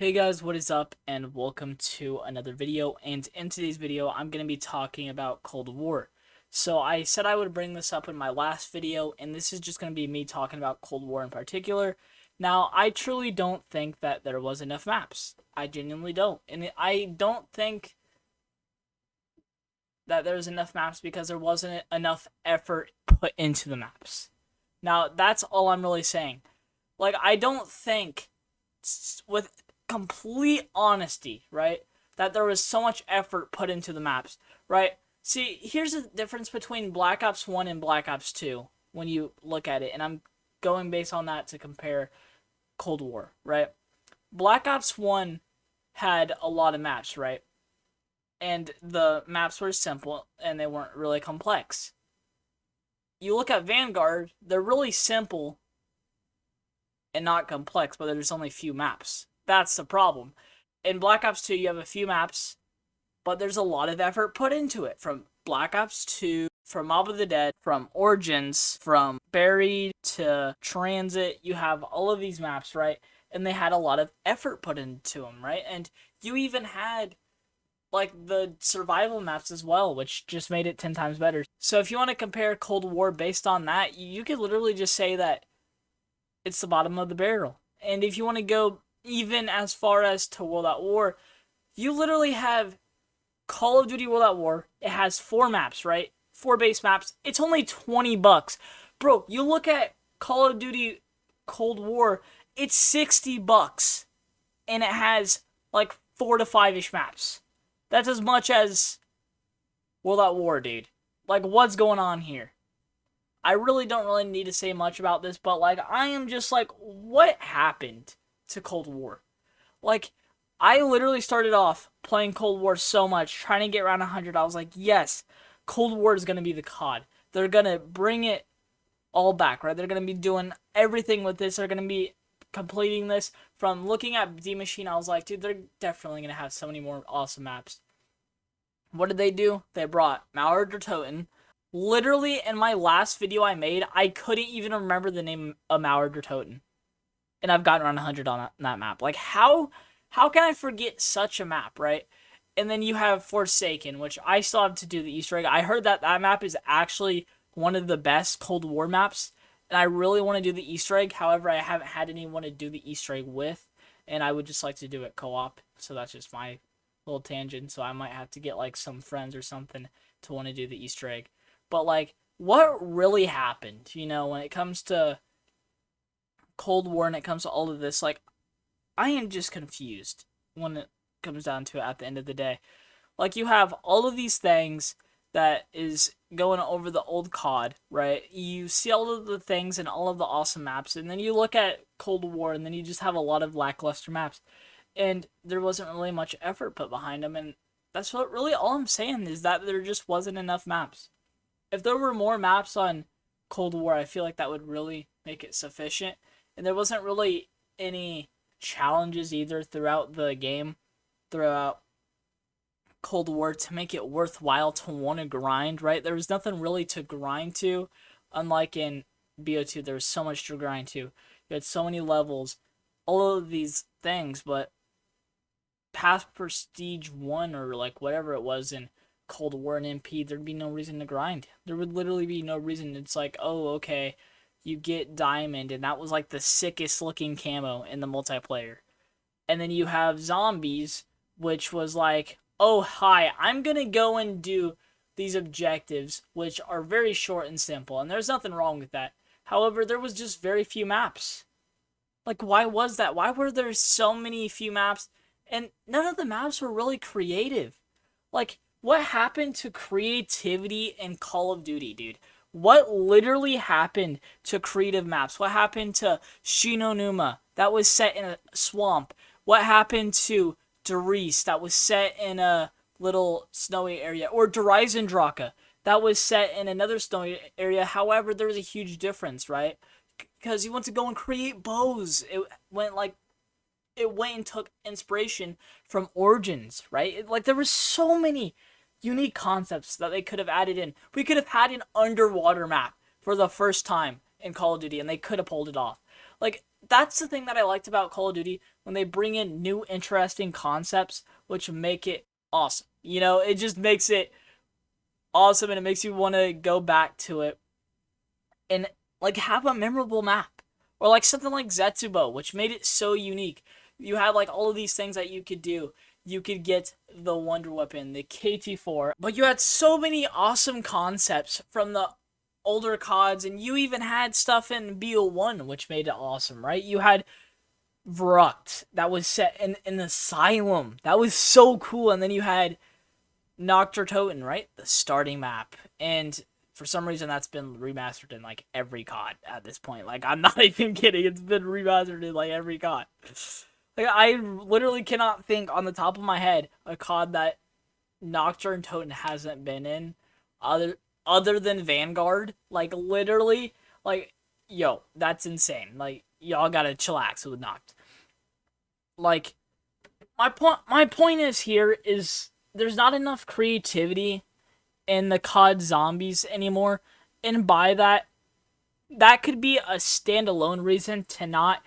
Hey guys, what is up, and welcome to another video. And in today's video, I'm going to be talking about Cold War. So I said I would bring this up in my last video, and this is just going to be me talking about Cold War in particular. Now, I truly don't think that there was enough maps. I genuinely don't. And I don't think that there's enough maps because there wasn't enough effort put into the maps. Now, that's all I'm really saying. Like, I don't think, with complete honesty, right, that there was so much effort put into the maps, right? See, here's the difference between Black Ops 1 and Black Ops 2 when you look at it, and I'm going based on that to compare Cold War, right? Black Ops 1 had a lot of maps, right? And the maps were simple and they weren't really complex. You look at Vanguard, they're really simple and not complex, but there's only few maps. That's the problem. In Black Ops 2, you have a few maps, but there's a lot of effort put into it. From Black Ops 2, from Mob of the Dead, from Origins, from Buried to Transit, you have all of these maps, right? And they had a lot of effort put into them, right? And you even had like the survival maps as well, which just made it 10 times better. So if you want to compare Cold War based on that, you could literally just say that it's the bottom of the barrel. And if you want to go even as far as to World at War, you literally have Call of Duty World at War. It has 4 maps, right? 4 base maps. It's only $20. Bro, you look at Call of Duty Cold War, it's $60. And it has like 4 to 5-ish maps. That's as much as World at War, dude. Like, what's going on here? I really don't really need to say much about this, but like, I am just like, what happened to Cold War? Like, I literally started off playing Cold War so much, trying to get around 100. I was like, yes, Cold War is going to be the COD. They're going to bring it all back, right? They're going to be doing everything with this. They're going to be completing this. From looking at D Machine, I was like, dude, they're definitely going to have so many more awesome maps. What did they do? They brought Mauer der Toten. Literally, in my last video I made, I couldn't even remember the name of Mauer der Toten. And I've gotten around 100 on that map. Like, how can I forget such a map, right? And then you have Forsaken, which I still have to do the Easter egg. I heard that map is actually one of the best Cold War maps, and I really want to do the Easter egg. However, I haven't had anyone to do the Easter egg with, and I would just like to do it co-op. So that's just my little tangent. So I might have to get like some friends or something to want to do the Easter egg. But like, what really happened, when it comes to Cold War and it comes to all of this, like, I am just confused when it comes down to it at the end of the day. Like, you have all of these things that is going over the old COD, right? You see all of the things and all of the awesome maps, and then you look at Cold War, and then you just have a lot of lackluster maps. And there wasn't really much effort put behind them, and that's what really all I'm saying is that there just wasn't enough maps. If there were more maps on Cold War, I feel like that would really make it sufficient. And there wasn't really any challenges either throughout the game, throughout Cold War, to make it worthwhile to want to grind, right? There was nothing really to grind to, unlike in BO2, there was so much to grind to. You had so many levels, all of these things, but past Prestige 1 or like whatever it was in Cold War and MP, there'd be no reason to grind. There would literally be no reason. It's like, oh, okay, you get Diamond, and that was like the sickest looking camo in the multiplayer. And then you have Zombies, which was like, oh, hi, I'm gonna go and do these objectives, which are very short and simple, and there's nothing wrong with that. However, there was just very few maps. Like, why was that? Why were there so many few maps? And none of the maps were really creative. Like, what happened to creativity in Call of Duty, dude? What literally happened to creative maps? What happened to Shinonuma? That was set in a swamp. What happened to Der Riese? That was set in a little snowy area. Or Der Eisendrache? That was set in another snowy area. However, there was a huge difference, right? Because you want to go and create bows. It went and took inspiration from Origins, right? Like, there were so many unique concepts that they could have added in. We could have had an underwater map for the first time in Call of Duty, and they could have pulled it off. Like, that's the thing that I liked about Call of Duty. when they bring in new interesting concepts which make it awesome. You know, it just makes it awesome and it makes you want to go back to it and like have a memorable map. Or like something like Zetsubo, which made it so unique. You had like all of these things that you could do. You could get the Wonder Weapon, the KT4, but you had so many awesome concepts from the older CODs, and you even had stuff in BO1, which made it awesome, right? You had Verrückt, that was set in an asylum. That was so cool, and then you had Nocturtoten, right? The starting map, and for some reason that's been remastered in like every COD at this point. Like, I'm not even kidding, it's been remastered in like every COD. Like, I literally cannot think on the top of my head a COD that Nocturtoten hasn't been in other than Vanguard. Like, literally, like, yo, that's insane. Like, y'all gotta chillax with Noct. Like, my point is here is there's not enough creativity in the COD zombies anymore, and by that could be a standalone reason to not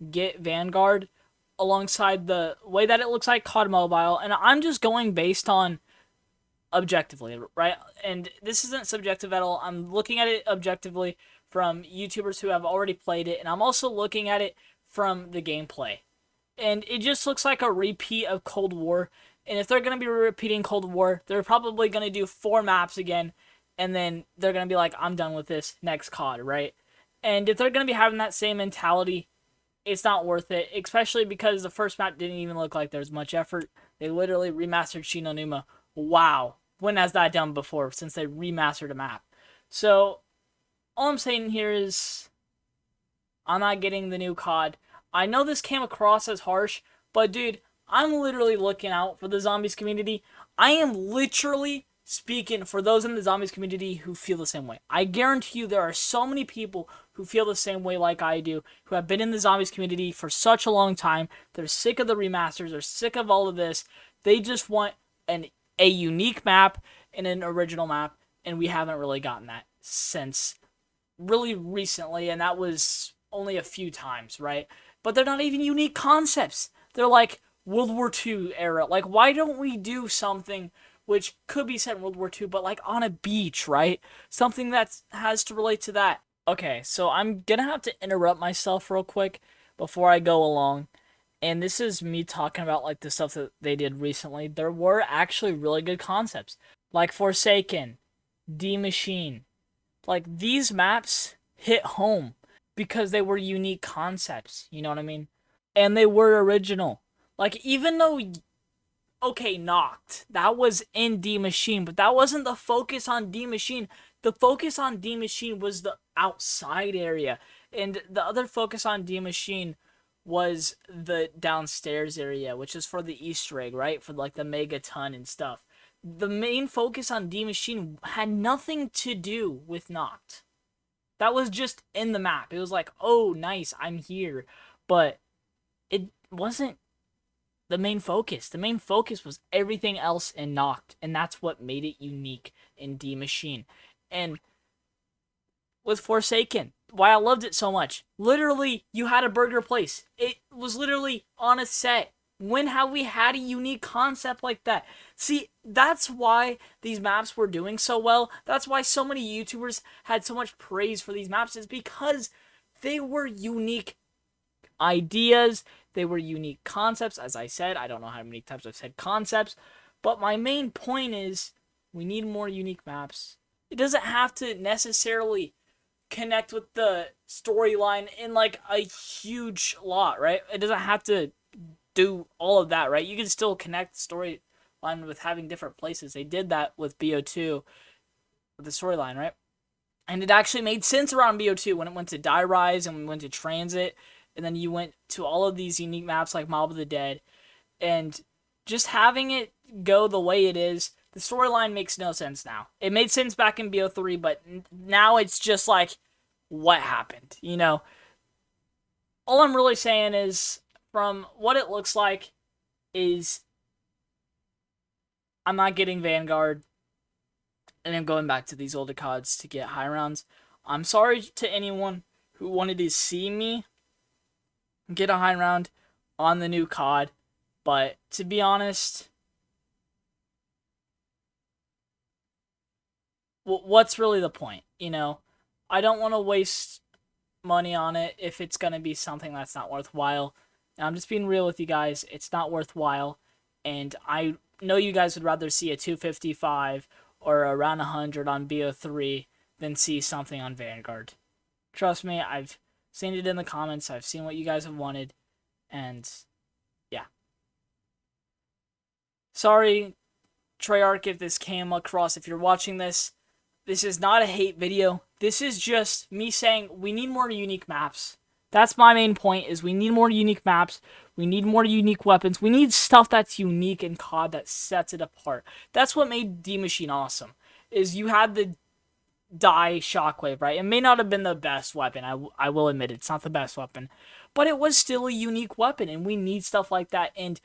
get Vanguard alongside the way that it looks like COD Mobile, and I'm just going based on objectively, right? And this isn't subjective at all. I'm looking at it objectively from YouTubers who have already played it, and I'm also looking at it from the gameplay. And it just looks like a repeat of Cold War. And if they're going to be repeating Cold War, they're probably going to do 4 maps again, and then they're going to be like, I'm done with this, next COD, right? And if they're going to be having that same mentality, it's not worth it, especially because the first map didn't even look like there's much effort. They literally remastered Shi No Numa. Wow. When has that done before since they remastered a map? So, all I'm saying here is I'm not getting the new COD. I know this came across as harsh, but dude, I'm literally looking out for the zombies community. I am literally speaking for those in the zombies community who feel the same way. I guarantee you there are so many people who feel the same way like I do, who have been in the zombies community for such a long time. They're sick of the remasters. They're sick of all of this. They just want a unique map and an original map, and we haven't really gotten that since really recently, and that was only a few times, right? But they're not even unique concepts. They're like World War II era. Like, why don't we do something which could be set in World War II, but like on a beach, right? Something that has to relate to that. Okay, so I'm gonna have to interrupt myself real quick before I go along. And this is me talking about like the stuff that they did recently. There were actually really good concepts, like Forsaken, D Machine. Like, these maps hit home because they were unique concepts, you know what I mean? And they were original. Like, even though, okay, Noct, that was in D Machine, but that wasn't the focus on D Machine. The focus on D Machine was the outside area, and the other focus on D Machine was the downstairs area, which is for the Easter egg, right? For like the Megaton and stuff. The main focus on D Machine had nothing to do with Noct. That was just in the map. It was like, oh, nice, I'm here. But it wasn't the main focus. The main focus was everything else in Noct, and that's what made it unique in D Machine. And with Forsaken, why I loved it so much, literally, you had a burger place. It was literally on a set. When have we had a unique concept like that? See, that's why these maps were doing so well. That's why so many YouTubers had so much praise for these maps, is because they were unique ideas. They were unique concepts. As I said, I don't know how many times I've said concepts, but my main point is we need more unique maps. It doesn't have to necessarily connect with the storyline in like a huge lot, right? It doesn't have to do all of that, right? You can still connect the storyline with having different places. They did that with BO2 with the storyline, right? And it actually made sense around BO2 when it went to Die Rise and we went to Transit, and then you went to all of these unique maps like Mob of the Dead, and just having it go the way it is, the storyline makes no sense now. It made sense back in BO3, but now it's just like, what happened? You know? All I'm really saying is, from what it looks like, is I'm not getting Vanguard, and I'm going back to these older CODs to get high rounds. I'm sorry to anyone who wanted to see me get a high round on the new COD. But to be honest, what's really the point? I don't want to waste money on it if it's going to be something that's not worthwhile. And I'm just being real with you guys. It's not worthwhile. And I know you guys would rather see a 255 or around 100 on BO3 than see something on Vanguard. Trust me, I've seen it in the comments. I've seen what you guys have wanted. And yeah. Sorry, Treyarch, if this came across. If you're watching this, this is not a hate video. This is just me saying we need more unique maps. That's my main point, is we need more unique maps. We need more unique weapons. We need stuff that's unique in COD that sets it apart. That's what made D Machine awesome, is you had the Die Shockwave, right? It may not have been the best weapon. I will admit it's not the best weapon. But it was still a unique weapon, and we need stuff like that. And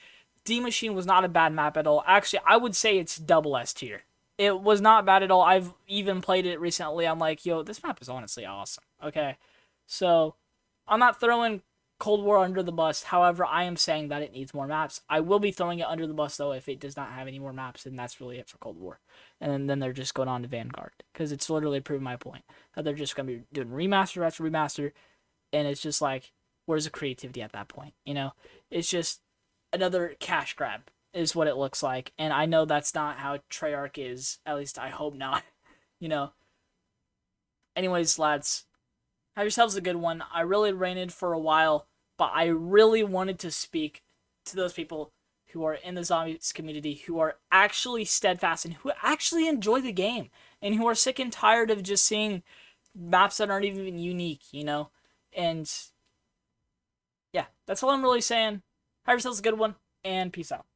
D Machine was not a bad map at all. Actually, I would say it's double S tier. It was not bad at all. I've even played it recently. I'm like, yo, this map is honestly awesome. Okay, so I'm not throwing Cold War under the bus. However, I am saying that it needs more maps. I will be throwing it under the bus, though, if it does not have any more maps, and that's really it for Cold War. And then they're just going on to Vanguard, because it's literally proving my point, that they're just going to be doing remaster after remaster, and it's just like, where's the creativity at that point? It's just another cash grab is what it looks like, and I know that's not how Treyarch is. At least I hope not. Anyways, lads, have yourselves a good one. I really ranted for a while, but I really wanted to speak to those people who are in the zombies community, who are actually steadfast and who actually enjoy the game, and who are sick and tired of just seeing maps that aren't even unique, And yeah, that's all I'm really saying. Have yourselves a good one, and peace out.